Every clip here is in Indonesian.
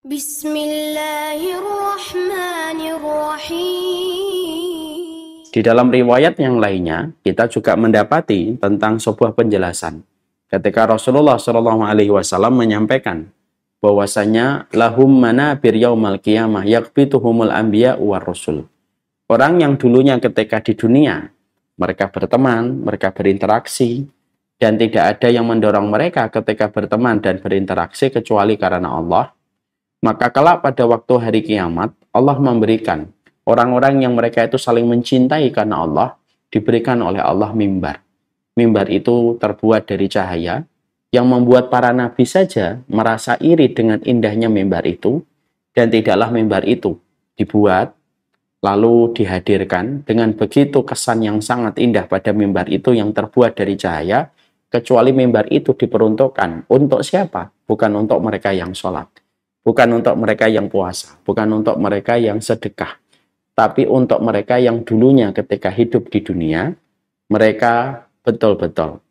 Bismillahirrahmanirrahim. Di dalam riwayat yang lainnya, kita juga mendapati tentang sebuah penjelasan. Ketika Rasulullah SAW menyampaikan bahwasanya lahum manabir yaumal qiyamah yaqbituhumul anbiya war rusul. Orang yang dulunya ketika di dunia, mereka berteman, mereka berinteraksi, dan tidak ada yang mendorong mereka ketika berteman dan berinteraksi kecuali karena Allah. Maka kelak pada waktu hari kiamat, Allah memberikan orang-orang yang mereka itu saling mencintai karena Allah, diberikan oleh Allah mimbar. Mimbar itu terbuat dari cahaya, yang membuat para nabi saja merasa iri dengan indahnya mimbar itu, dan tidaklah mimbar itu dibuat, lalu dihadirkan dengan begitu kesan yang sangat indah pada mimbar itu yang terbuat dari cahaya, kecuali mimbar itu diperuntukkan untuk siapa? Bukan untuk mereka yang sholat. Bukan untuk mereka yang puasa, bukan untuk mereka yang sedekah, tapi untuk mereka yang dulunya ketika hidup di dunia, mereka betul-betul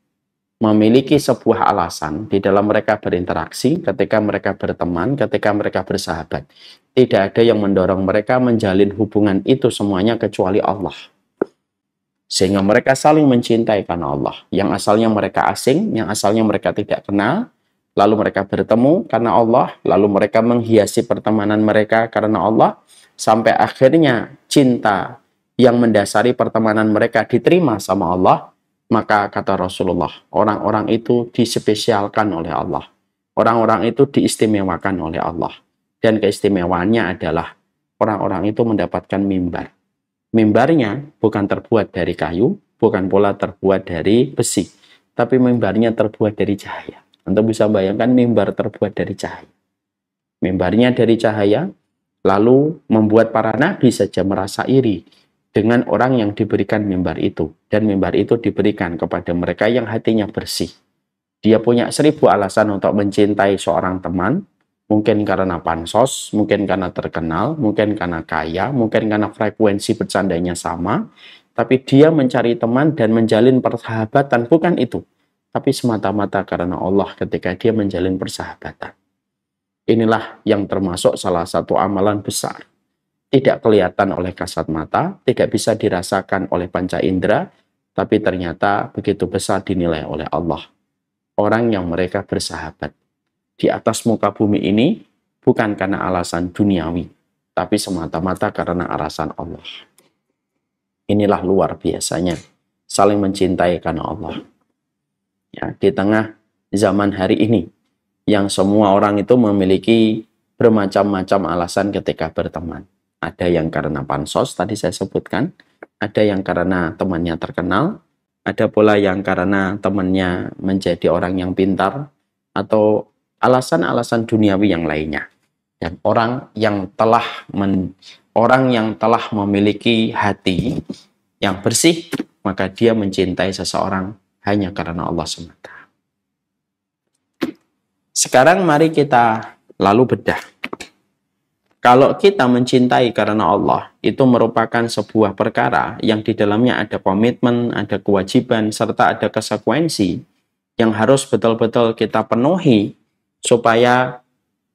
memiliki sebuah alasan di dalam mereka berinteraksi, ketika mereka berteman, ketika mereka bersahabat. Tidak ada yang mendorong mereka menjalin hubungan itu semuanya kecuali Allah. Sehingga mereka saling mencintai karena Allah. Yang asalnya mereka asing, yang asalnya mereka tidak kenal, lalu mereka bertemu karena Allah, lalu mereka menghiasi pertemanan mereka karena Allah, sampai akhirnya cinta yang mendasari pertemanan mereka diterima sama Allah. Maka kata Rasulullah, orang-orang itu dispesialkan oleh Allah. Orang-orang itu diistimewakan oleh Allah. Dan keistimewaannya adalah orang-orang itu mendapatkan mimbar. Mimbarnya bukan terbuat dari kayu, bukan pula terbuat dari besi, tapi mimbarnya terbuat dari cahaya. Anda bisa bayangkan mimbar terbuat dari cahaya. Mimbarnya dari cahaya, lalu membuat para nabi saja merasa iri dengan orang yang diberikan mimbar itu. Dan mimbar itu diberikan kepada mereka yang hatinya bersih. Dia punya 1000 alasan untuk mencintai seorang teman, mungkin karena pansos, mungkin karena terkenal, mungkin karena kaya, mungkin karena frekuensi bercandanya sama, tapi dia mencari teman dan menjalin persahabatan, bukan itu, tapi semata-mata karena Allah ketika dia menjalin persahabatan. Inilah yang termasuk salah satu amalan besar. Tidak kelihatan oleh kasat mata, tidak bisa dirasakan oleh panca indera, tapi ternyata begitu besar dinilai oleh Allah. Orang yang mereka bersahabat di atas muka bumi ini bukan karena alasan duniawi, tapi semata-mata karena alasan Allah. Inilah luar biasanya saling mencintai karena Allah. Ya, di tengah zaman hari ini yang semua orang itu memiliki bermacam-macam alasan ketika berteman. Ada yang karena pansos tadi saya sebutkan, ada yang karena temannya terkenal, ada pula yang karena temannya menjadi orang yang pintar, atau alasan-alasan duniawi yang lainnya. Dan orang yang telah memiliki hati yang bersih, maka dia mencintai seseorang hanya karena Allah semata. Sekarang mari kita lalu bedah. Kalau kita mencintai karena Allah, itu merupakan sebuah perkara yang di dalamnya ada komitmen, ada kewajiban, serta ada konsekuensi yang harus betul-betul kita penuhi supaya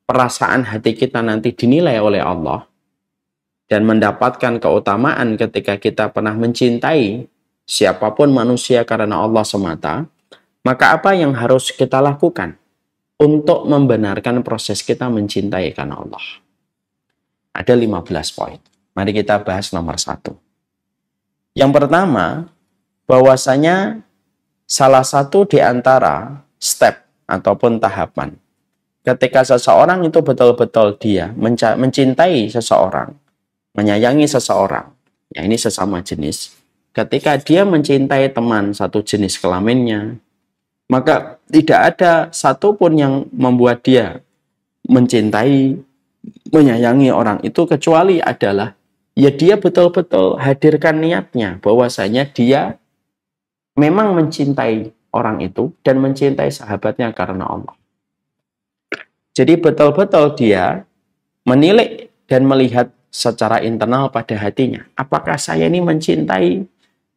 perasaan hati kita nanti dinilai oleh Allah dan mendapatkan keutamaan ketika kita pernah mencintai siapapun manusia karena Allah semata. Maka apa yang harus kita lakukan untuk membenarkan proses kita mencintai karena Allah? Ada 15 poin. Mari kita bahas nomor 1. Yang pertama, bahwasanya salah satu di antara step ataupun tahapan ketika seseorang itu betul-betul dia mencintai seseorang, menyayangi seseorang, ya ini sesama jenis, ketika dia mencintai teman satu jenis kelaminnya, maka tidak ada satupun yang membuat dia mencintai, menyayangi orang itu kecuali adalah ya dia betul-betul hadirkan niatnya bahwasanya dia memang mencintai orang itu dan mencintai sahabatnya karena Allah. Jadi betul-betul dia menilik dan melihat secara internal pada hatinya. Apakah saya ini mencintai?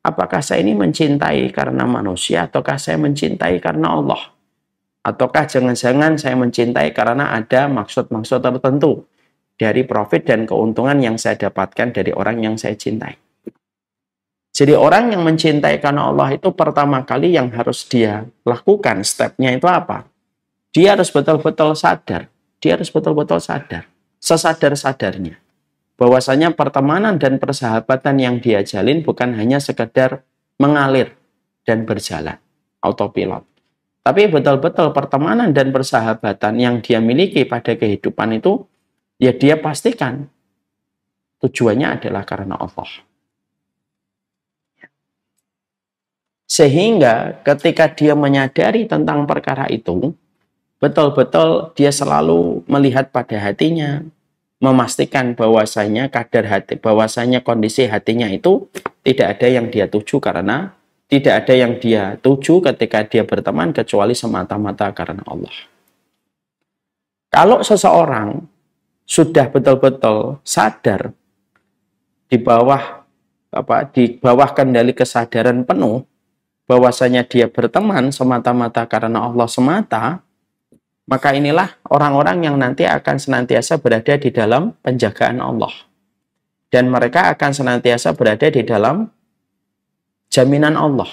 Apakah saya ini mencintai karena manusia ataukah saya mencintai karena Allah? Ataukah jangan-jangan saya mencintai karena ada maksud-maksud tertentu dari profit dan keuntungan yang saya dapatkan dari orang yang saya cintai. Jadi orang yang mencintai karena Allah itu pertama kali yang harus dia lakukan, stepnya itu apa? Dia harus betul-betul sadar. Dia harus betul-betul sadar. Sesadar-sadarnya. Bahwasanya pertemanan dan persahabatan yang dia jalin bukan hanya sekedar mengalir dan berjalan. Autopilot. Tapi betul-betul pertemanan dan persahabatan yang dia miliki pada kehidupan itu, ya dia pastikan tujuannya adalah karena Allah. Sehingga ketika dia menyadari tentang perkara itu, betul-betul dia selalu melihat pada hatinya, memastikan bahwasanya kadar hati, bahwasanya kondisi hatinya itu tidak ada yang dia tuju karena tidak ada yang dia tuju ketika dia berteman kecuali semata-mata karena Allah. Kalau seseorang sudah betul-betul sadar di bawah kendali kesadaran penuh bahwasanya dia berteman semata-mata karena Allah semata, maka inilah orang-orang yang nanti akan senantiasa berada di dalam penjagaan Allah. Dan mereka akan senantiasa berada di dalam jaminan Allah.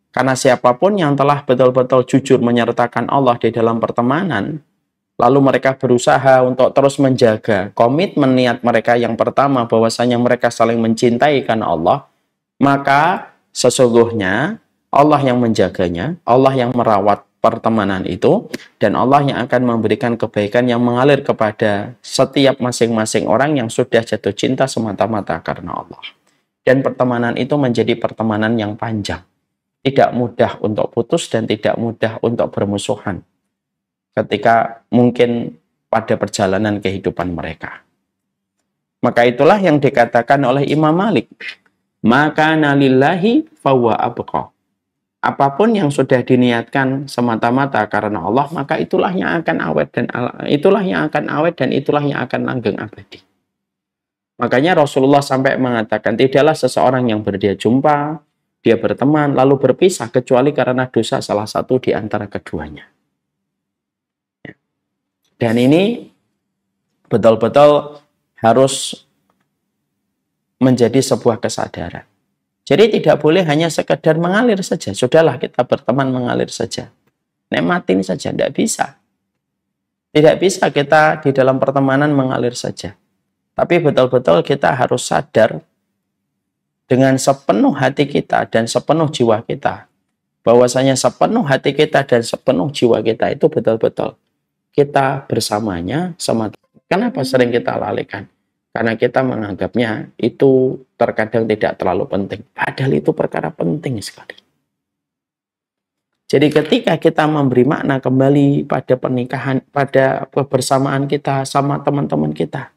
Karena siapapun yang telah betul-betul jujur menyertakan Allah di dalam pertemanan, lalu mereka berusaha untuk terus menjaga komitmen niat mereka yang pertama bahwasanya mereka saling mencintai karena Allah, maka sesungguhnya Allah yang menjaganya, Allah yang merawat pertemanan itu, dan Allah yang akan memberikan kebaikan yang mengalir kepada setiap masing-masing orang yang sudah jatuh cinta semata-mata karena Allah. Dan pertemanan itu menjadi pertemanan yang panjang. Tidak mudah untuk putus dan tidak mudah untuk bermusuhan ketika mungkin pada perjalanan kehidupan mereka. Maka itulah yang dikatakan oleh Imam Malik. Maka nalillahi fawa abqa. Apapun yang sudah diniatkan semata-mata karena Allah, maka itulah yang akan awet dan itulah yang akan langgeng abadi. Makanya Rasulullah sampai mengatakan, tidaklah seseorang yang berdia jumpa, dia berteman, lalu berpisah, kecuali karena dosa salah satu di antara keduanya. Dan ini betul-betul harus menjadi sebuah kesadaran. Jadi tidak boleh hanya sekedar mengalir saja. Sudahlah kita berteman mengalir saja. Nikmatin saja, tidak bisa. Tidak bisa kita di dalam pertemanan mengalir saja. Tapi betul-betul kita harus sadar dengan sepenuh hati kita dan sepenuh jiwa kita. Bahwasanya sepenuh hati kita dan sepenuh jiwa kita itu betul-betul kita bersamanya sama. Kenapa sering kita lalaikan? Karena kita menganggapnya itu terkadang tidak terlalu penting. Padahal itu perkara penting sekali. Jadi ketika kita memberi makna kembali pada pernikahan, pada kebersamaan kita sama teman-teman kita,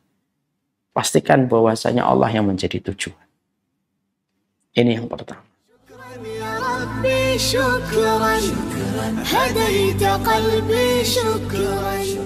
pastikan bahwasanya Allah yang menjadi tujuan. Ini yang pertama. Syukran, hadaita qalbi, syukran.